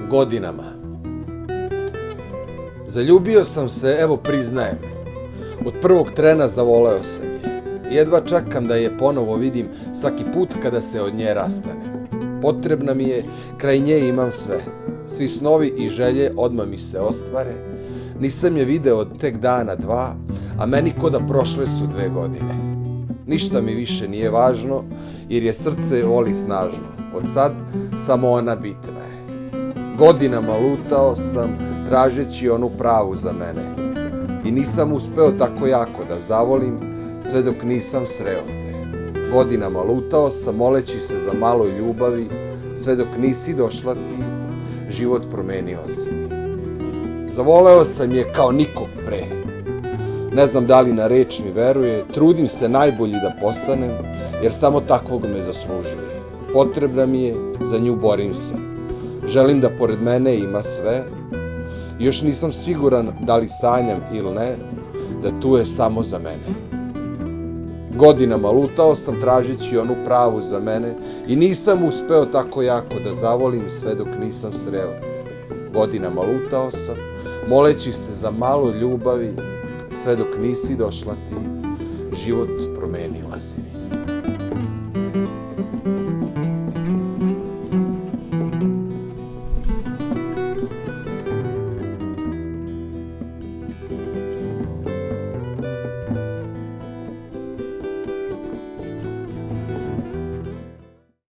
Godinama. Zaljubio sam se, evo priznajem. Od prvog trena zavoleo sam je. Jedva čekam da je ponovo vidim svaki put kada se od nje rastanem. Potrebna mi je, kraj nje imam sve. Svi snovi i želje odmah mi se ostvare. Nisam je video od tek dana dva, a meni ko da prošle su 2 godine. Ništa mi više nije važno, jer je srce voli snažno. Od sad samo ona bitna je. Godinama lutao sam, tražeći onu pravu za mene. I nisam uspeo tako jako da zavolim, sve dok nisam sreo te. Godinama lutao sam, moleći se za malo ljubavi, sve dok nisi došla ti, život promenila si mi. Zavoleo sam je kao nikog pre. Ne znam da li na reč mi veruje, trudim se najbolji da postanem, jer samo takvog me zaslužuje. Potrebna mi je, za nju borim se. Želim da pored mene ima sve. Još nisam siguran da li sanjam ili ne, da tu je samo za mene. Godinama lutao sam tražeći onu pravu za mene i nisam uspeo tako jako da zavolim sve dok nisam sreo te. Godinama lutao sam, moleći se za malo ljubavi, sve dok nisi došla ti, život promenila si mi.